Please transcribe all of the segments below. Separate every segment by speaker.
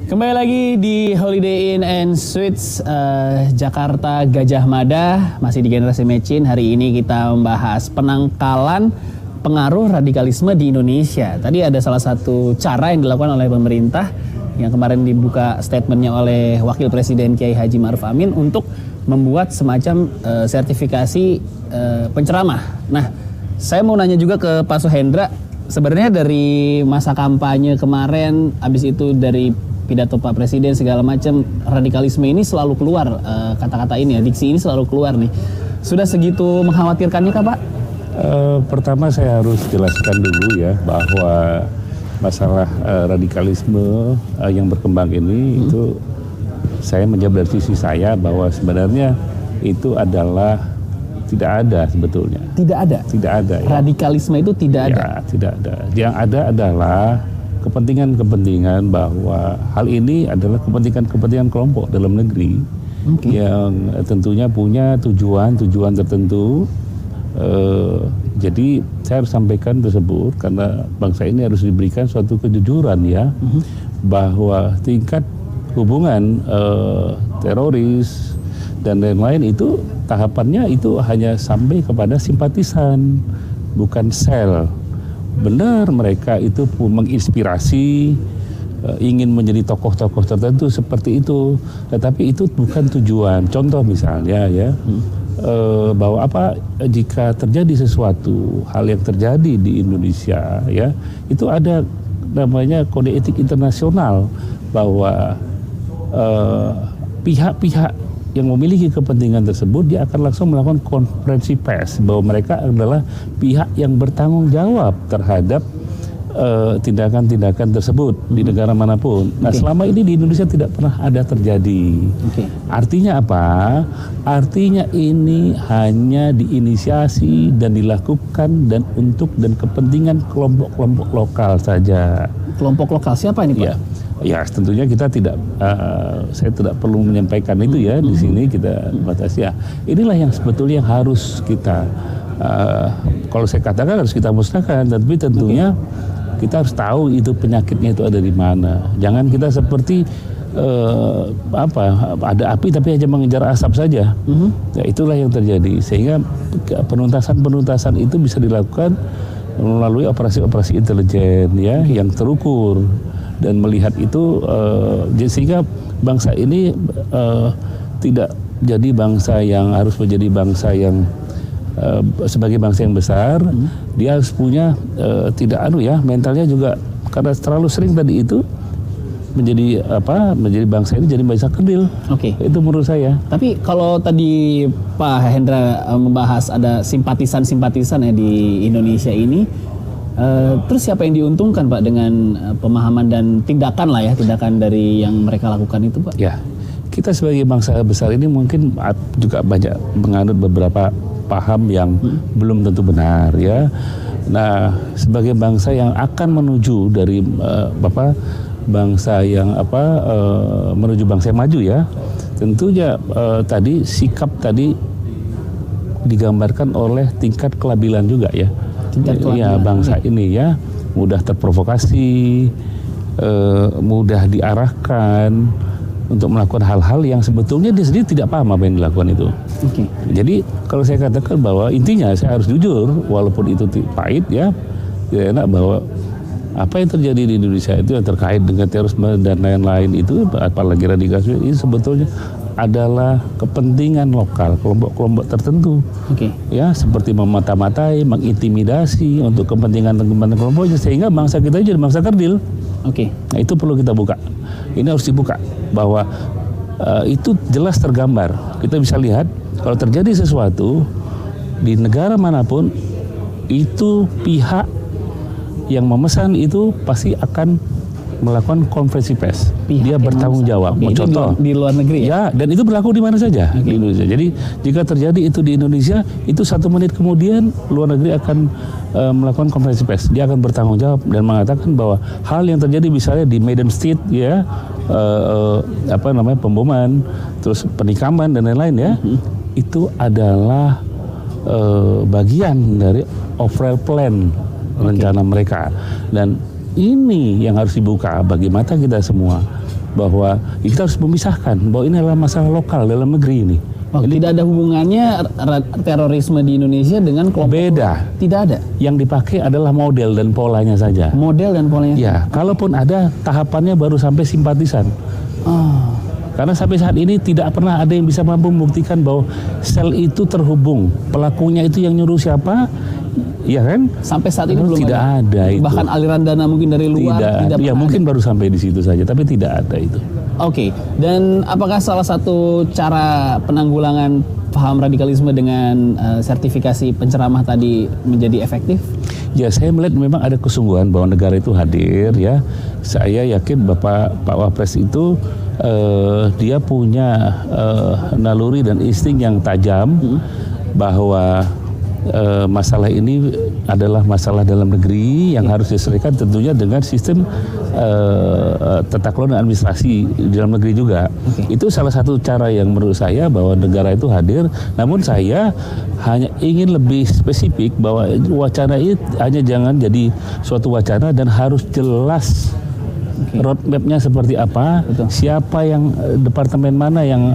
Speaker 1: Kembali lagi di Holiday Inn and Suites Jakarta Gajah Mada, masih di Generasi Mecin. Hari ini kita membahas penangkalan pengaruh radikalisme di Indonesia. Tadi ada salah satu cara yang dilakukan oleh pemerintah yang kemarin dibuka statementnya oleh Wakil Presiden Kiai Haji Ma'ruf Amin untuk membuat semacam sertifikasi penceramah. Nah, saya mau nanya juga ke Pak Suhendra, sebenarnya dari masa kampanye kemarin, habis itu dari pidato Pak Presiden segala macam, radikalisme ini selalu keluar, kata-kata ini ya, diksi ini selalu keluar nih. Sudah segitu mengkhawatirkannya kah Pak?
Speaker 2: Pertama saya harus jelaskan dulu ya bahwa masalah radikalisme yang berkembang ini itu saya menjawab dari sisi saya bahwa sebenarnya itu adalah tidak ada sebetulnya.
Speaker 1: Tidak ada? Tidak ada ya. Radikalisme itu tidak ada?
Speaker 2: Ya, tidak ada. Yang ada adalah kepentingan-kepentingan bahwa hal ini adalah kepentingan-kepentingan kelompok dalam negeri yang tentunya punya tujuan tertentu. Jadi saya harus sampaikan tersebut karena bangsa ini harus diberikan suatu kejujuran ya, bahwa tingkat hubungan teroris dan lain-lain itu tahapannya itu hanya sampai kepada simpatisan, bukan sel. Benar mereka itu menginspirasi, ingin menjadi tokoh-tokoh tertentu seperti itu, tetapi itu bukan tujuan. Contoh misalnya ya, bahwa apa jika terjadi sesuatu hal yang terjadi di Indonesia ya, itu ada namanya kode etik internasional bahwa pihak-pihak yang memiliki kepentingan tersebut dia akan langsung melakukan konferensi pers bahwa mereka adalah pihak yang bertanggung jawab terhadap tindakan-tindakan tersebut di negara manapun. Nah, selama ini di Indonesia tidak pernah ada terjadi. Artinya apa? Artinya ini hanya diinisiasi dan dilakukan dan untuk dan kepentingan kelompok-kelompok lokal saja.
Speaker 1: Kelompok lokal siapa ini Pak?
Speaker 2: Ya tentunya kita tidak, saya tidak perlu menyampaikan itu ya di sini kita batasi ya. Inilah yang sebetulnya harus kita, kalau saya katakan harus kita musnahkan, tapi tentunya kita harus tahu itu penyakitnya itu ada di mana. Jangan kita seperti ada api tapi hanya mengejar asap saja. Ya, itulah yang terjadi sehingga penuntasan itu bisa dilakukan melalui operasi-operasi intelijen ya yang terukur. Dan melihat itu sehingga bangsa ini tidak jadi bangsa yang harus menjadi bangsa yang sebagai bangsa yang besar, dia harus punya mentalnya juga, karena terlalu sering tadi itu menjadi bangsa ini jadi bangsa kerdil. Itu menurut saya.
Speaker 1: Tapi kalau tadi Pak Hendra membahas ada simpatisan ya di Indonesia ini, terus siapa yang diuntungkan Pak dengan pemahaman dan tindakan dari yang mereka lakukan itu Pak?
Speaker 2: Ya, kita sebagai bangsa besar ini mungkin juga banyak menganut beberapa paham yang belum tentu benar ya. Nah, sebagai bangsa yang akan menuju dari bangsa yang menuju bangsa yang maju ya, tentunya tadi sikap tadi digambarkan oleh tingkat kelabilan juga ya. Ya bangsa ini ya mudah terprovokasi, mudah diarahkan untuk melakukan hal-hal yang sebetulnya dia sendiri tidak paham apa yang dilakukan itu. Jadi kalau saya katakan bahwa intinya saya harus jujur walaupun itu pahit ya, tidak enak bahwa apa yang terjadi di Indonesia itu yang terkait dengan terorisme dan lain-lain itu, apalagi radikalisme ini sebetulnya adalah kepentingan lokal kelompok-kelompok tertentu, ya seperti memata-matai, mengintimidasi untuk kepentingan kelompoknya sehingga bangsa kita jadi bangsa kerdil. Nah itu perlu kita buka. Ini harus dibuka bahwa itu jelas tergambar. Kita bisa lihat kalau terjadi sesuatu di negara manapun itu pihak yang memesan itu pasti akan melakukan konferensi pers. Dia bertanggung jawab.
Speaker 1: Contoh di luar negeri
Speaker 2: ya, dan itu berlaku di mana saja di Indonesia. Jadi jika terjadi itu di Indonesia, itu 1 menit kemudian luar negeri akan melakukan konferensi pers. Dia akan bertanggung jawab dan mengatakan bahwa hal yang terjadi misalnya di Medan Street ya, pemboman, terus penikaman dan lain-lain ya, itu adalah bagian dari overall plan rencana mereka. Dan ini yang harus dibuka bagi mata kita semua bahwa kita harus memisahkan bahwa ini adalah masalah lokal dalam negeri ini.
Speaker 1: Oh, tidak ada hubungannya terorisme di Indonesia dengan kelompok.
Speaker 2: Beda.
Speaker 1: Tidak ada.
Speaker 2: Yang dipakai adalah model dan polanya saja.
Speaker 1: Model dan polanya.
Speaker 2: Ya, kalaupun ada tahapannya baru sampai simpatisan.
Speaker 1: Oh.
Speaker 2: Karena sampai saat ini tidak pernah ada yang bisa mampu membuktikan bahwa sel itu terhubung. Pelakunya itu yang nyuruh siapa? Ya kan?
Speaker 1: Sampai saat ini belum
Speaker 2: tidak ada itu.
Speaker 1: Bahkan aliran dana mungkin dari luar
Speaker 2: tidak ya mungkin baru sampai di situ saja, tapi tidak ada itu.
Speaker 1: Oke, dan apakah salah satu cara penanggulangan paham radikalisme dengan sertifikasi penceramah tadi menjadi efektif?
Speaker 2: Ya, saya melihat memang ada kesungguhan bahwa negara itu hadir ya. Saya yakin Pak Wapres itu dia punya naluri dan insting yang tajam bahwa masalah ini adalah masalah dalam negeri yang harus diselesaikan tentunya dengan sistem tata kelola dan administrasi di dalam negeri juga. Itu salah satu cara yang menurut saya bahwa negara itu hadir. Namun saya hanya ingin lebih spesifik bahwa wacana ini hanya jangan jadi suatu wacana dan harus jelas roadmap-nya seperti apa, siapa yang departemen mana yang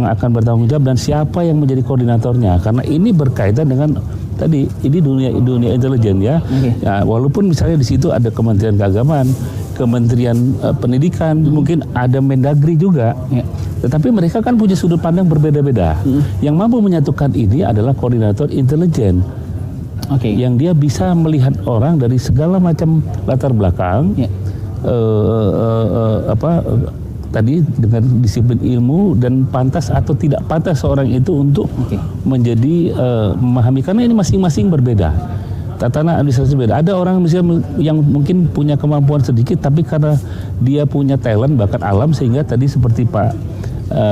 Speaker 2: akan bertanggung jawab dan siapa yang menjadi koordinatornya, karena ini berkaitan dengan tadi ini dunia intelijen ya. Ya, walaupun misalnya di situ ada Kementerian Keagamaan, Kementerian Pendidikan, mungkin ada Mendagri juga. Tetapi mereka kan punya sudut pandang berbeda-beda. Yang mampu menyatukan ini adalah koordinator intelijen. Yang dia bisa melihat orang dari segala macam latar belakang, tadi dengan disiplin ilmu dan pantas atau tidak pantas seorang itu untuk menjadi memahami, karena ini masing-masing berbeda. Tatanan administrasi berbeda. Ada orang misalnya yang mungkin punya kemampuan sedikit, tapi karena dia punya talent, bakat alam, sehingga tadi seperti Pak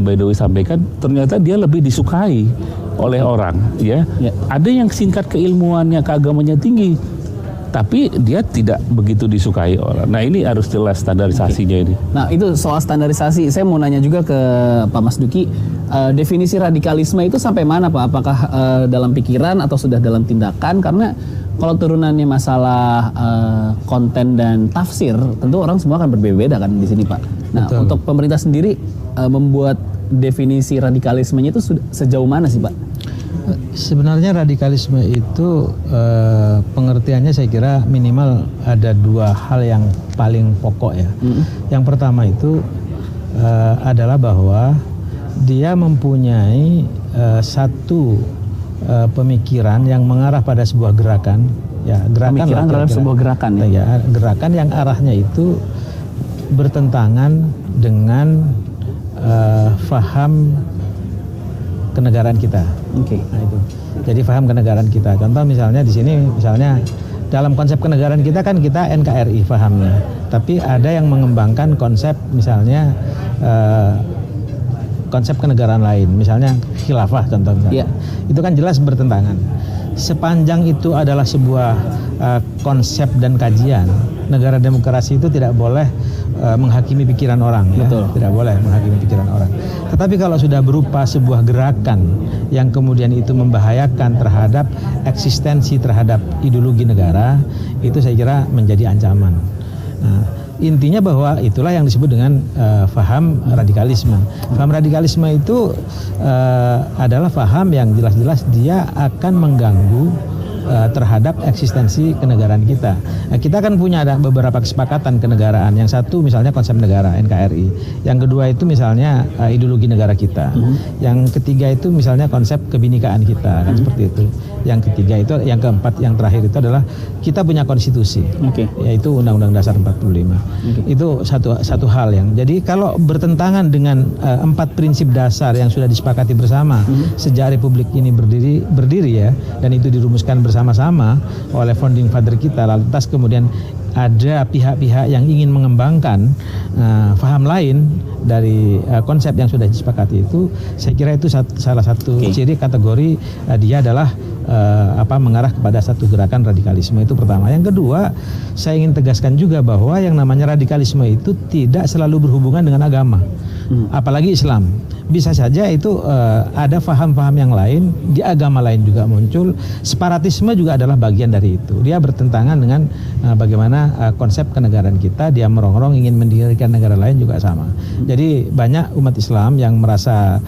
Speaker 2: Baidowi sampaikan, ternyata dia lebih disukai oleh orang, ya. Ada yang singkat keilmuannya, keagamannya tinggi, tapi dia tidak begitu disukai orang. Nah, ini harus jelas standarisasinya ini. Nah,
Speaker 1: itu soal standarisasi. Saya mau nanya juga ke Pak Mas Duki, definisi radikalisme itu sampai mana, Pak? Apakah dalam pikiran atau sudah dalam tindakan? Karena kalau turunannya masalah konten dan tafsir, tentu orang semua akan berbeda kan di sini, Pak. Nah, betul. Untuk pemerintah sendiri membuat definisi radikalismenya itu sejauh mana sih, Pak?
Speaker 3: Sebenarnya radikalisme itu pengertiannya saya kira minimal ada dua hal yang paling pokok ya. Yang pertama itu adalah bahwa dia mempunyai satu pemikiran yang mengarah pada sebuah gerakan, ya, gerakan
Speaker 1: pemikiran terhadap sebuah gerakan,
Speaker 3: ya, gerakan yang arahnya itu bertentangan dengan faham kenegaraan kita. Nah, itu. Jadi faham kenegaraan kita. Contoh misalnya di sini, misalnya dalam konsep kenegaraan kita kan kita NKRI fahamnya. Tapi ada yang mengembangkan konsep misalnya konsep kenegaraan lain, misalnya khilafah contoh misalnya. Itu kan jelas bertentangan. Sepanjang itu adalah sebuah konsep dan kajian, negara demokrasi itu tidak boleh menghakimi pikiran orang, ya. Tidak boleh menghakimi pikiran orang. Tetapi kalau sudah berupa sebuah gerakan yang kemudian itu membahayakan terhadap eksistensi terhadap ideologi negara, itu saya kira menjadi ancaman. Nah, intinya bahwa itulah yang disebut dengan faham radikalisme. Faham radikalisme itu adalah faham yang jelas-jelas dia akan mengganggu terhadap eksistensi kenegaraan kita. Nah, kita kan punya ada beberapa kesepakatan kenegaraan. Yang satu misalnya konsep negara NKRI. Yang kedua itu misalnya ideologi negara kita. Yang ketiga itu misalnya konsep kebinekaan kita, kan seperti itu. Yang ketiga itu, yang keempat, yang terakhir itu adalah kita punya konstitusi, yaitu Undang-Undang Dasar 45. Itu satu hal yang. Jadi kalau bertentangan dengan 4 prinsip dasar yang sudah disepakati bersama sejak Republik ini berdiri ya, dan itu dirumuskan bersama-sama oleh founding father kita, lantas kemudian ada pihak-pihak yang ingin mengembangkan faham lain dari konsep yang sudah disepakati itu, saya kira itu salah satu ciri kategori dia adalah mengarah kepada satu gerakan radikalisme. Itu pertama. Yang kedua, saya ingin tegaskan juga bahwa yang namanya radikalisme itu tidak selalu berhubungan dengan agama, apalagi Islam. bisa saja itu ada paham-paham yang lain di agama lain juga muncul. Separatisme juga adalah bagian dari itu. Dia bertentangan dengan bagaimana konsep kenegaraan kita. Dia merongrong ingin mendirikan negara lain juga sama. Jadi banyak umat Islam yang merasa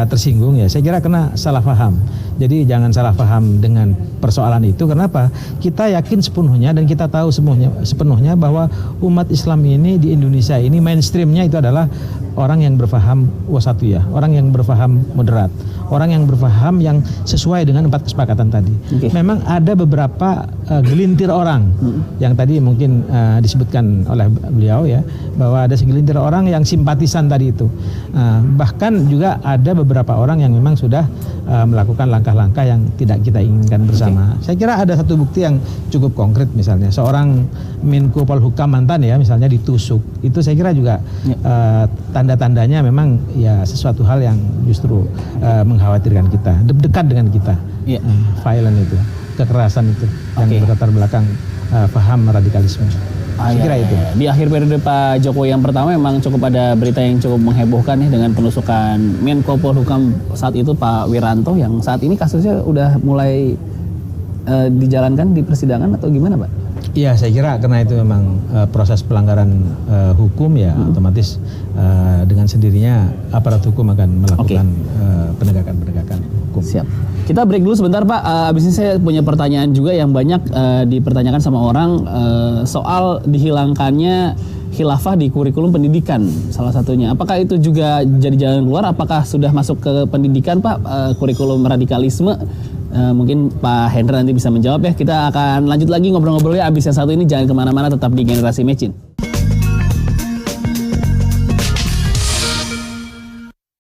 Speaker 3: tersinggung ya. Saya kira kena salah paham. Jadi jangan salah paham dengan persoalan itu. Kenapa? Kita yakin sepenuhnya dan kita tahu sepenuhnya bahwa umat Islam ini di Indonesia ini mainstreamnya itu adalah orang yang berfaham wasatiyah, orang yang berfaham moderat, orang yang berfaham yang sesuai dengan 4 kesepakatan tadi. Memang ada beberapa gelintir orang yang tadi mungkin disebutkan oleh beliau ya, bahwa ada segelintir orang yang simpatisan tadi itu. Bahkan juga ada beberapa orang yang memang sudah melakukan langkah-langkah yang tidak kita inginkan bersama. Saya kira ada satu bukti yang cukup konkret, misalnya seorang Menko Polhukam mantan ya, misalnya ditusuk. Itu saya kira juga tanda-tandanya memang ya sesuatu hal yang justru mengkhawatirkan kita, dekat dengan kita. Violent itu, kekerasan itu yang berlatar belakang paham radikalisme. Saya kira itu.
Speaker 1: Di akhir periode Pak Jokowi yang pertama memang cukup ada berita yang cukup menghebohkan ya, dengan penusukan Menko Polhukam saat itu Pak Wiranto, yang saat ini kasusnya udah mulai dijalankan di persidangan atau gimana Pak?
Speaker 3: Iya, saya kira karena itu memang proses pelanggaran hukum ya, otomatis dengan sendirinya aparat hukum akan melakukan penegakan hukum.
Speaker 1: Siap. Kita break dulu sebentar Pak. Abis ini saya punya pertanyaan juga yang banyak dipertanyakan sama orang soal dihilangkannya khilafah di kurikulum pendidikan salah satunya. Apakah itu juga jadi jalan keluar? Apakah sudah masuk ke pendidikan Pak, kurikulum radikalisme? Mungkin Pak Hendra nanti bisa menjawab ya. Kita akan lanjut lagi ngobrol-ngobrolnya abis yang satu ini. Jangan kemana-mana, tetap di Generasi Mecin.